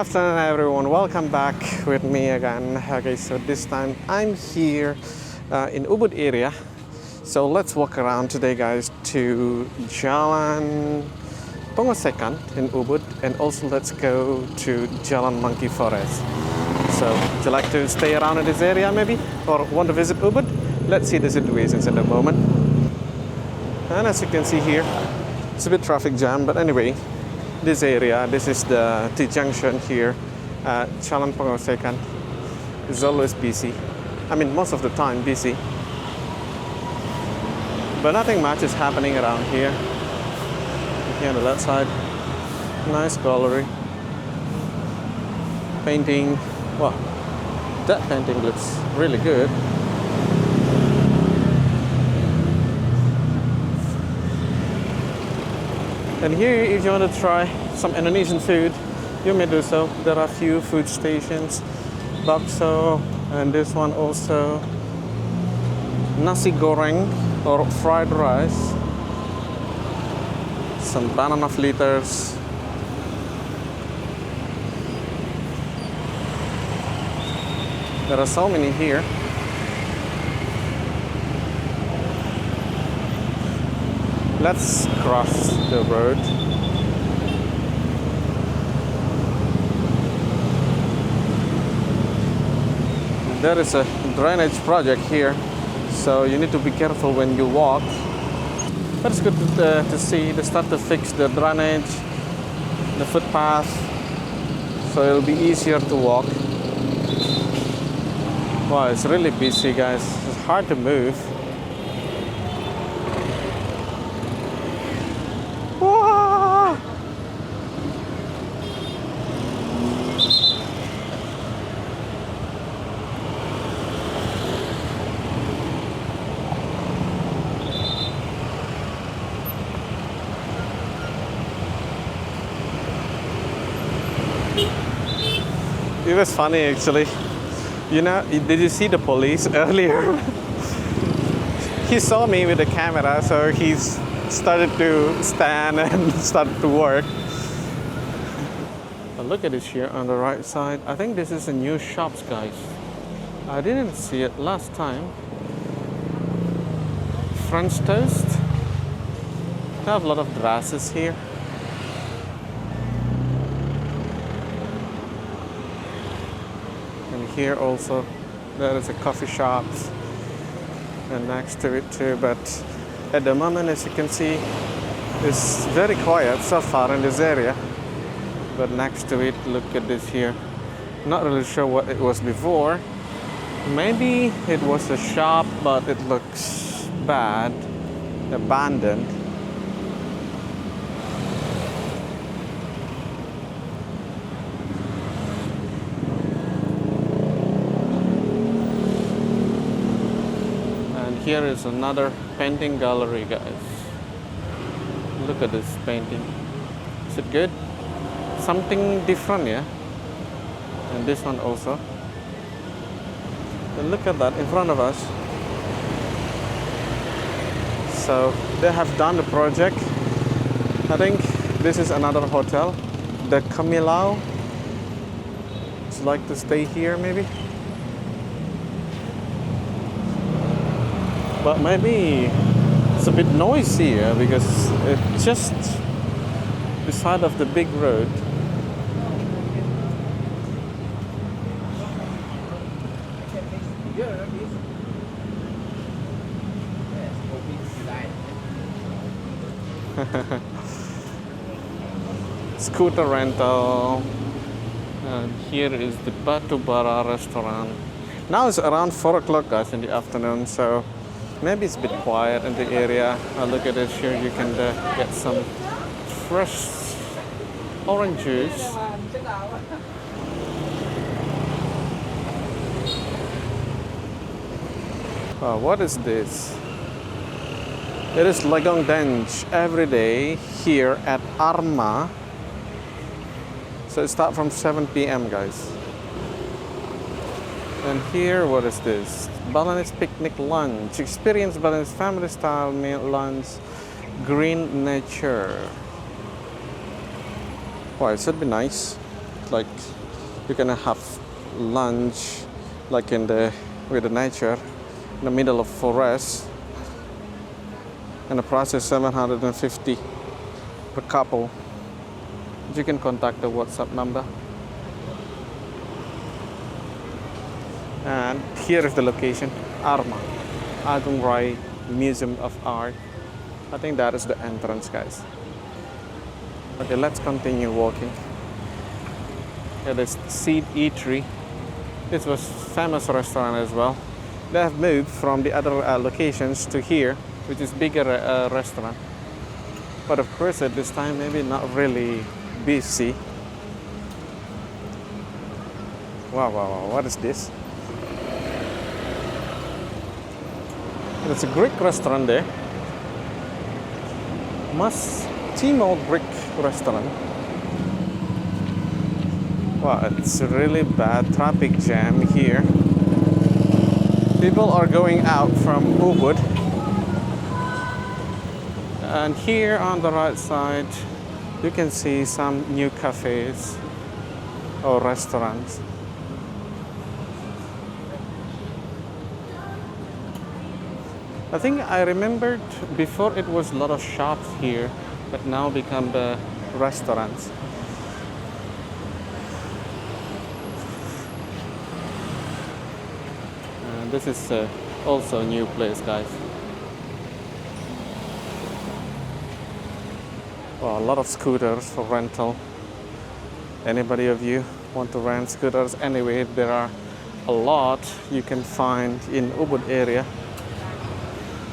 afternoon, everyone. Welcome back with me again. Okay, so this time I'm here in Ubud area. So let's walk around today, guys, to Jalan Pengosekan in Ubud, and also let's go to Jalan Monkey Forest. So would you like to stay around in this area maybe, or want to visit Ubud? Let's see the situations at the moment. And as you can see here, it's a bit traffic jam, but anyway, this area, this is the T-junction here at Jalan Pengosekan. It's always busy. I mean, most of the time busy. But nothing much is happening around here. Here on the left side, nice gallery. Painting, wow, that painting looks really good. And here, if you want to try some Indonesian food, you may do so. There are a few food stations, bakso, and this one also, nasi goreng or fried rice, some banana fritters. There are so many here. Let's cross the road. There is a drainage project here, so you need to be careful when you walk. But it's good to see they start to fix the drainage, the footpath, so it'll be easier to walk. Wow, it's really busy, guys. It's hard to move. It was funny actually. You know, did you see the police earlier? He saw me with the camera, so he started to stand and started to work. But look at this here on the right side. I think this is a new shops, guys. I didn't see it last time. French toast. They have a lot of grasses here. Here also there is a coffee shop and next to it too, but at the moment, as you can see, it's very quiet so far in this area. But next to it, look at this here. Not really sure what it was before. Maybe it was a shop, but it looks bad, abandoned. Here is another painting gallery, guys. Look at this painting. Is it good? Something different, yeah? And this one also. And look at that in front of us. So they have done the project. I think this is another hotel, the Kamilau. It's like to stay here maybe. But maybe it's a bit noisy here because it's just beside of the big road. Scooter rental. And here is the Batu Bara restaurant. Now it's around 4 o'clock, guys, in the afternoon, so maybe it's a bit quiet in the area. Look at this here, you can get some fresh orange juice. What is this? It is Legong Dench every day here at Arma. So it starts from 7 p.m. guys. And here, what is this? Balinese picnic lunch. Experience Balinese family style meal lunch. Green nature. Wow, it should be nice. like you can have lunch like in the with the nature in the middle of forest, and the price is 750 per couple. You can contact the WhatsApp number. And here is the location, Arma, Agung Rai Museum of Art. I think that is the entrance, guys. Okay, let's continue walking. Yeah, this Seed Eatery. This was famous restaurant as well. They have moved from the other locations to here, which is bigger restaurant. But of course, at this time, maybe not really busy. Wow, wow, wow! What is this? It's a Greek restaurant there. Timor Greek restaurant. Wow, it's a really bad traffic jam here. People are going out from Ubud. And here on the right side, you can see some new cafes or restaurants. I think I remembered before it was a lot of shops here, but now become the restaurants. This is also a new place, guys. Well, a lot of scooters for rental. Anybody of you want to rent scooters? Anyway, there are a lot you can find in Ubud area.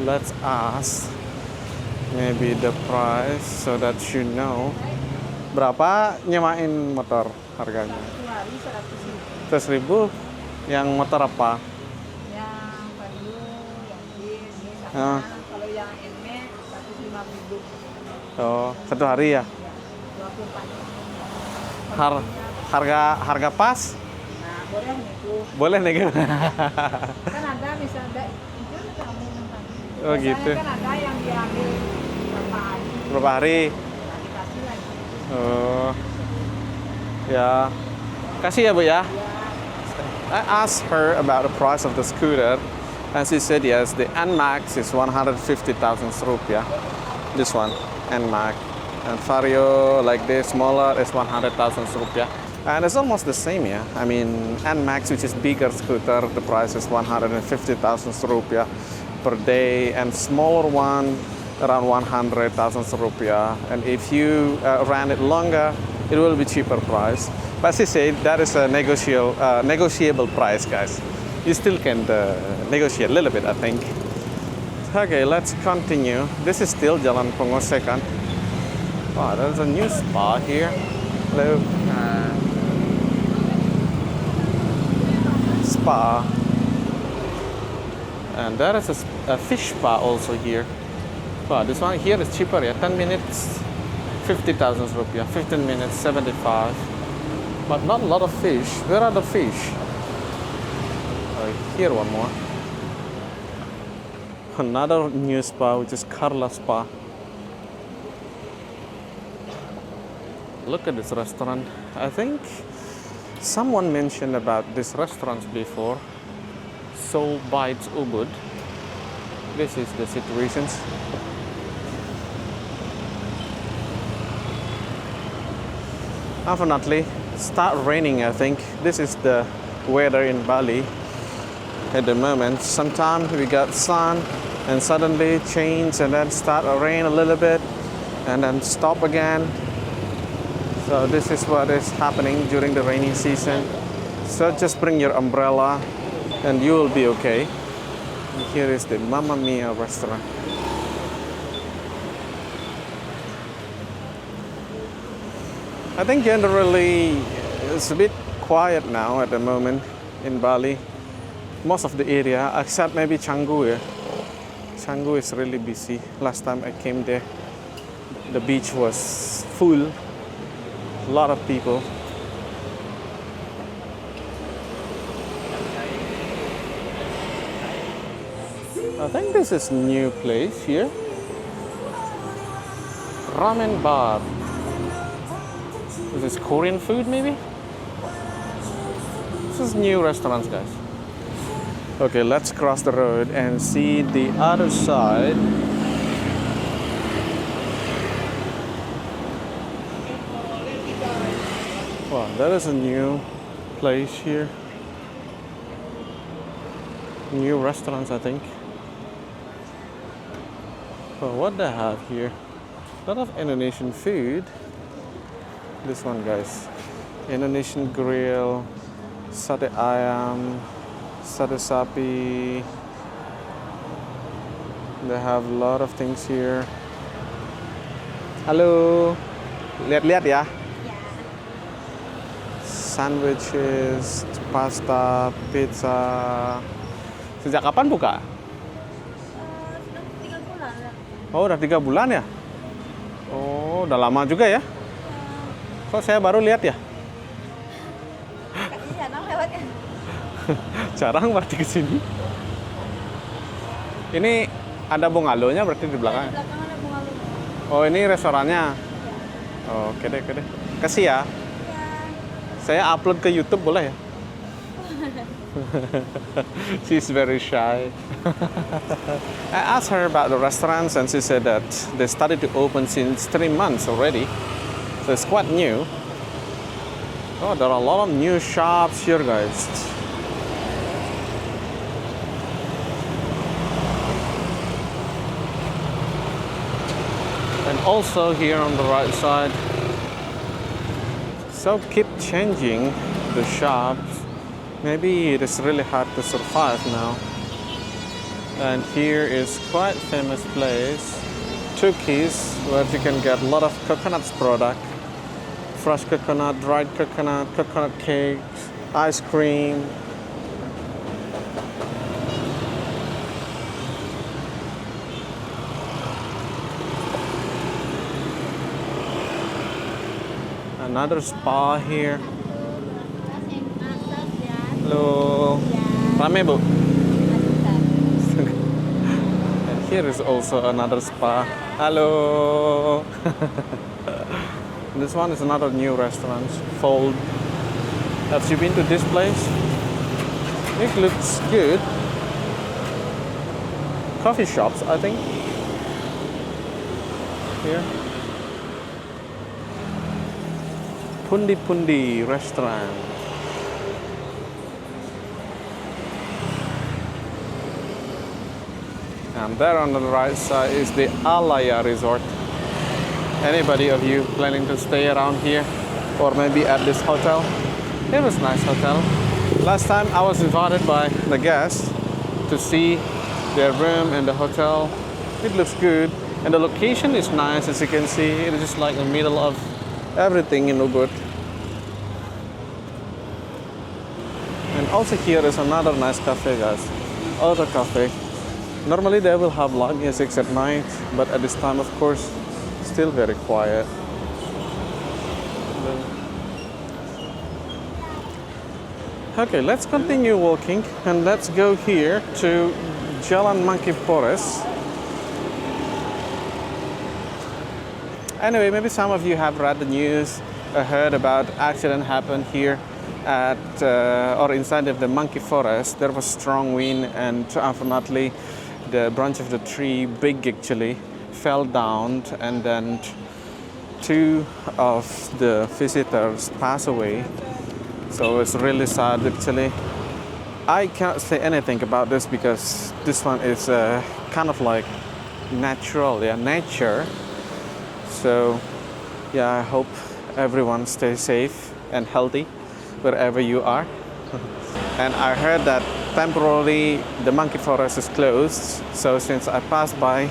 Let's ask maybe the price so that you know. Berapa nyemain motor harganya? 100.000. Yang motor apa? Yang Vario, yang Jin, ini sama. Ah. Kalau yang Nmax 150.000. Oh, satu hari ya? 24. Harga pas? Nah, boleh nego. Boleh nego. Kan ada bisa ada itu kamu nanti. Oh gitu. Kan ada yang diambil berapa hari. Berapa hari? Nah, dikasih lagi. Oh. Ya. Kasih ya, Bu ya. I asked her about the price of the scooter, and she said yes, the Nmax is 150,000 rupiah. This one, Nmax. And Vario, like this, smaller, is 100,000 rupiah. And it's almost the same, yeah. I mean, Nmax, which is bigger scooter, the price is 150,000 rupiah per day, and smaller one around 100,000 rupiah. And if you run it longer, it will be cheaper price. But she said that is a negotiable price, guys. You still can negotiate a little bit, I think. Okay, let's continue. This is still Jalan Pengosekan. Wow, there's a new spa here. Hello. Spa. And there is a fish spa also here. Wow, this one here is cheaper, yeah. 10 minutes, 50,000 rupiah. 15 minutes, 75. But not a lot of fish. Where are the fish? Here one more. Another new spa, which is Carla Spa. Look at this restaurant. I think someone mentioned about this restaurant before. Soul Bites Ubud. This is the situations. Unfortunately, start raining, I think. This is the weather in Bali at the moment. Sometimes we got sun and suddenly change and then start to rain a little bit and then stop again. So this is what is happening during the rainy season. So just bring your umbrella and you will be okay. And here is the Mamma Mia restaurant. I think generally it's a bit quiet now at the moment in Bali. Most of the area, except maybe Canggu. Yeah. Canggu is really busy. Last time I came there, the beach was full. A lot of people. I think this is a new place here. Ramen bar. Is this Korean food maybe? This is new restaurants, guys. Okay, let's cross the road and see the other side. Wow, that is a new place here. New restaurants, I think. Oh, what they have here? A lot of Indonesian food. This one, guys. Indonesian grill, sate ayam, sate sapi. They have a lot of things here. Halo, lihat-lihat ya. Sandwiches, pasta, pizza. Sejak kapan buka? Sudah 3 bulan lah. Oh, udah 3 bulan ya? Oh, udah lama juga ya? Kok saya baru lihat ya? Kayaknya jarang lewat kan. Jarang berarti ke sini. Ini ada bungalow-nya berarti di belakang. Di belakang ada bungalow. Oh, ini restorannya. Oh, oke deh, oke deh. Kasih ya. Saya upload ke YouTube boleh ya? She's very shy. I asked her about the restaurants and she said that they started to open since 3 months already. So it's quite new. Oh, there are a lot of new shops here, guys. And also here on the right side. So keep changing the shops. Maybe it is really hard to survive now. And here is quite famous place, Turkey's, where you can get a lot of coconuts product. Fresh coconut, dried coconut, coconut cakes, ice cream. Another spa here. Halo. Rame, Bu? And here is also another spa. Halo. This one is another new restaurant, Fold. Have you been to this place? It looks good. Coffee shops, I think. Here. Pundi Pundi restaurant. And there on the right side is the Alaya Resort. Anybody of you planning to stay around here or maybe at this hotel? It was a nice hotel. Last time I was invited by the guests to see their room and the hotel. It looks good and the location is nice, as you can see. It is just like the middle of everything in Ubud. And also here is another nice cafe, guys. Other cafe. Normally they will have live music at night, but at this time, of course, still very quiet. Okay, let's continue walking and let's go here to Jalan Monkey Forest. Anyway, maybe some of you have read the news or heard about accident happened here at or inside of the monkey forest. There was strong wind and unfortunately the branch of the tree, big actually, fell down and then 2 of the visitors passed away. So it's really sad actually. I cannot say anything about this because this one is kind of like natural, nature. So yeah, I hope everyone stays safe and healthy wherever you are. And I heard that temporarily the monkey forest is closed. So since I passed by,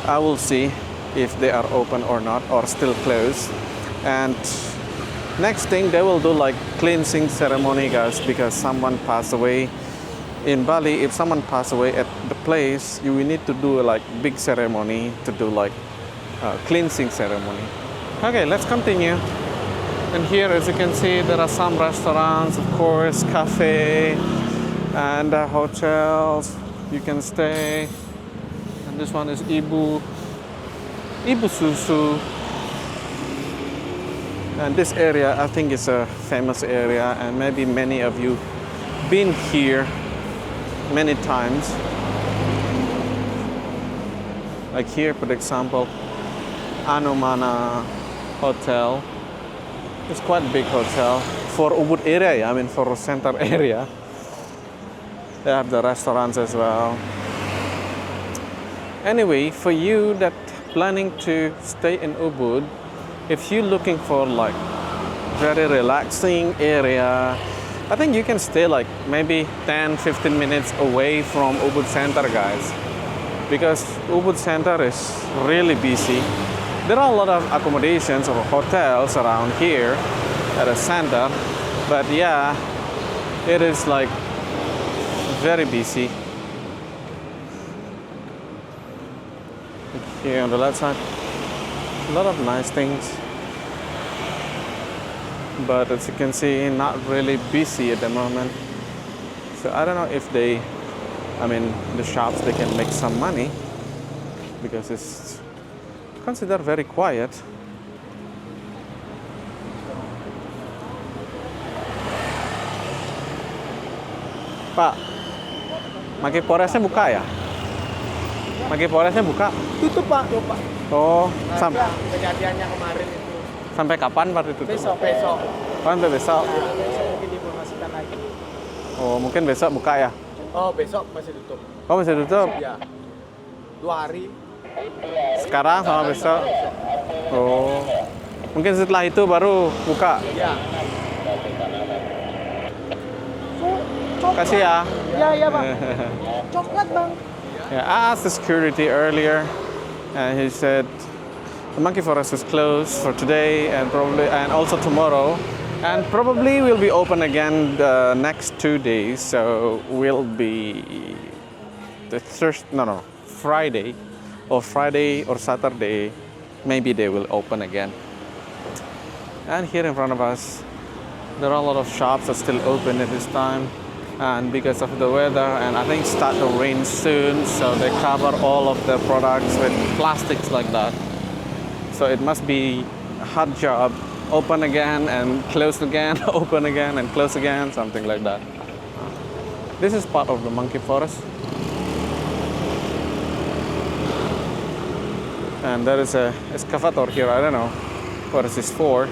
I will see if they are open or not, or still closed. And next thing they will do like cleansing ceremony, guys, because someone passed away. In Bali, if someone passed away at the place, you will need to do like big ceremony to do like cleansing ceremony. Okay, let's continue. And here, as you can see, there are some restaurants, of course, cafe, and hotels. You can stay. And this one is Ibu Susu. And this area, I think, is a famous area, and maybe many of you been here many times. Like here, for example, Anumana Hotel. It's quite a big hotel for Ubud area. I mean, for center area. They have the restaurants as well. Anyway, for you that planning to stay in Ubud, if you're looking for like very relaxing area, I think you can stay like maybe 10-15 minutes away from Ubud Center, guys, because Ubud Center is really busy. There are a lot of accommodations or hotels around here at the center, but yeah, it is like very busy. Here on the left side, a lot of nice things, but as you can see, not really busy at the moment. So I don't know if they, I mean, the shops, they can make some money because it's considered very quiet. Pak, Maki Poresnya buka ya? Maki Poresnya buka? Tutup Pak, tutup Pak. Oh, Kejadiannya kemarin itu. sampai kapan Pak itu? Besok. Sampai besok. Nah, besok mungkin diinformasikan lagi. Oh, mungkin besok buka ya? Oh, besok masih tutup. Oh, masih tutup? Ya. 2 hari. Sekarang sama besok? Oh, mungkin setelah itu baru buka? Ya. Kasih ya. Ya Pak. Coklat Bang. Yeah, I asked the security earlier, and he said the monkey forest is closed for today and also tomorrow, and probably will be open again the next 2 days. So will be the Friday or Saturday. Maybe they will open again. And here in front of us, there are a lot of shops that still open at this time. And because of the weather, and I think start to rain soon, so they cover all of their products with plastics like that. So it must be a hard job. Open again and close again, open again and close again, something like that. This is part of the monkey forest. And there is a excavator here. I don't know what is this for.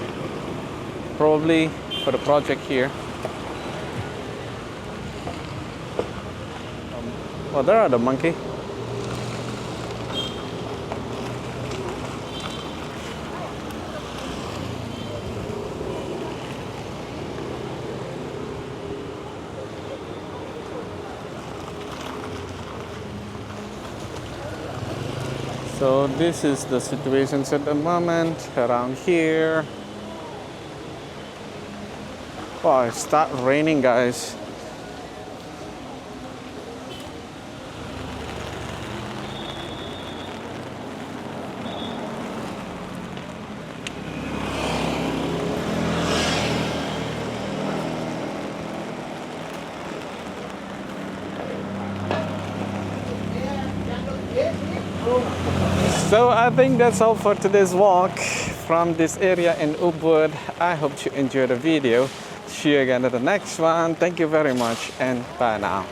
Probably for the project here. Oh, there are the monkey. So this is the situation at the moment around here. Oh, it started raining, guys. So I think that's all for today's walk from this area in Ubud. I hope you enjoyed the video. See you again at the next one. Thank you very much and bye now.